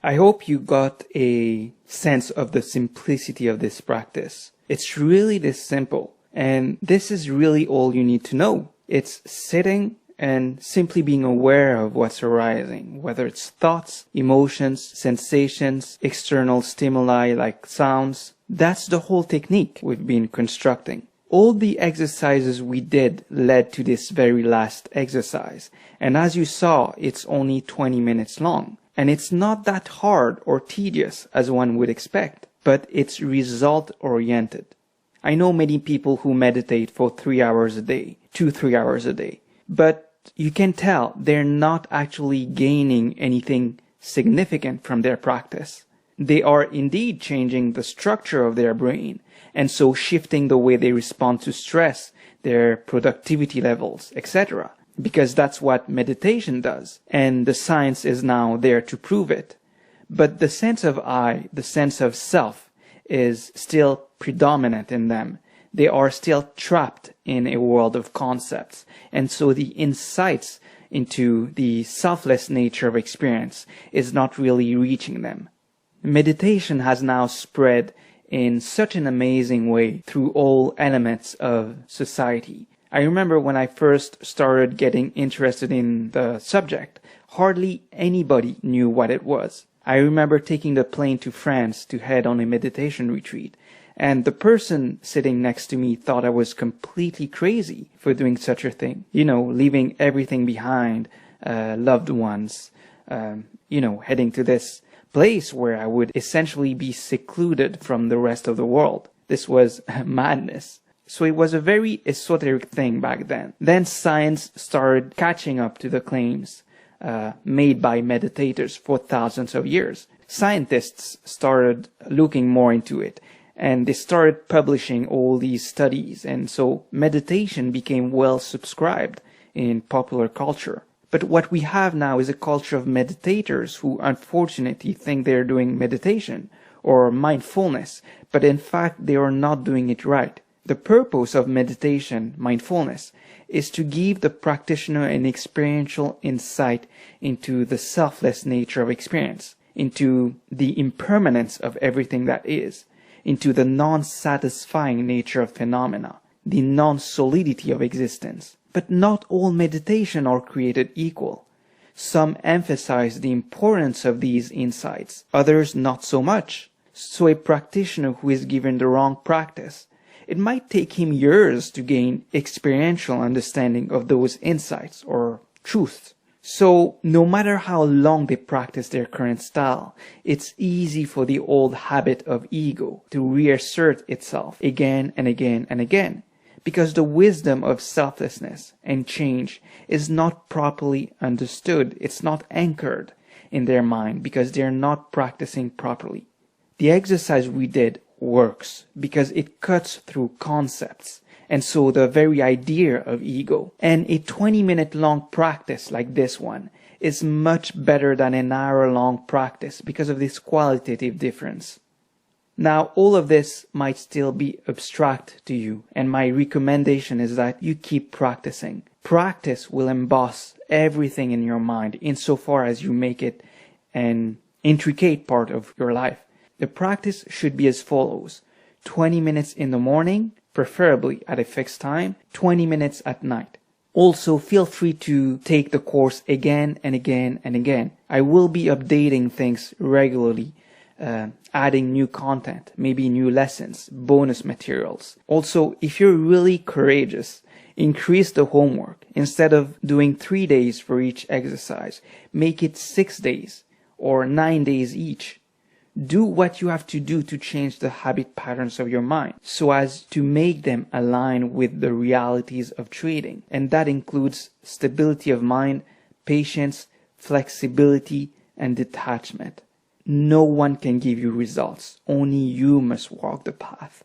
I hope you got a sense of the simplicity of this practice. It's really this simple, and this is really all you need to know. It's sitting and simply being aware of what's arising, whether it's thoughts, emotions, sensations, external stimuli like sounds. That's the whole technique we've been constructing. All the exercises we did led to this very last exercise, and as you saw, it's only 20 minutes long. And it's not that hard or tedious as one would expect, but it's result-oriented. I know many people who meditate for 3 hours a day, 2-3 hours a day, but you can tell they're not actually gaining anything significant from their practice. They are indeed changing the structure of their brain, and so shifting the way they respond to stress, their productivity levels, etc. Because that's what meditation does, and the science is now there to prove it. But the sense of I, the sense of self, is still predominant in them. They are still trapped in a world of concepts, and so the insights into the selfless nature of experience is not really reaching them. Meditation has now spread in such an amazing way through all elements of society. I remember when I first started getting interested in the subject, hardly anybody knew what it was. I remember taking the plane to France to head on a meditation retreat, and the person sitting next to me thought I was completely crazy for doing such a thing. You know, leaving everything behind, loved ones, heading to this place where I would essentially be secluded from the rest of the world. This was madness. So it was a very esoteric thing back then. Then science started catching up to the claims made by meditators for thousands of years. Scientists started looking more into it, and they started publishing all these studies, and so meditation became well subscribed in popular culture. But what we have now is a culture of meditators who unfortunately think they're doing meditation or mindfulness, but in fact they are not doing it right. The purpose of meditation, mindfulness, is to give the practitioner an experiential insight into the selfless nature of experience, into the impermanence of everything that is, into the non-satisfying nature of phenomena, the non-solidity of existence. But not all meditation are created equal. Some emphasize the importance of these insights, others not so much. So a practitioner who is given the wrong practice, it might take him years to gain experiential understanding of those insights or truths. So no matter how long they practice their current style, it's easy for the old habit of ego to reassert itself again and again and again, because the wisdom of selflessness and change is not properly understood. It's not anchored in their mind because they're not practicing properly. The exercise we did works because it cuts through concepts, and so the very idea of ego. And a 20-minute long practice like this one is much better than an hour-long practice because of this qualitative difference. Now, all of this might still be abstract to you, and my recommendation is that you keep practicing. Practice will emboss everything in your mind insofar as you make it an intricate part of your life. The practice should be as follows: 20 minutes in the morning, preferably at a fixed time, 20 minutes at night. Also, feel free to take the course again and again and again. I will be updating things regularly, adding new content, maybe new lessons, bonus materials. Also, if you're really courageous, increase the homework. Instead of doing 3 days for each exercise, make it 6 days or 9 days each. Do what you have to do to change the habit patterns of your mind so as to make them align with the realities of trading. And that includes stability of mind, patience, flexibility, and detachment. No one can give you results. Only you must walk the path.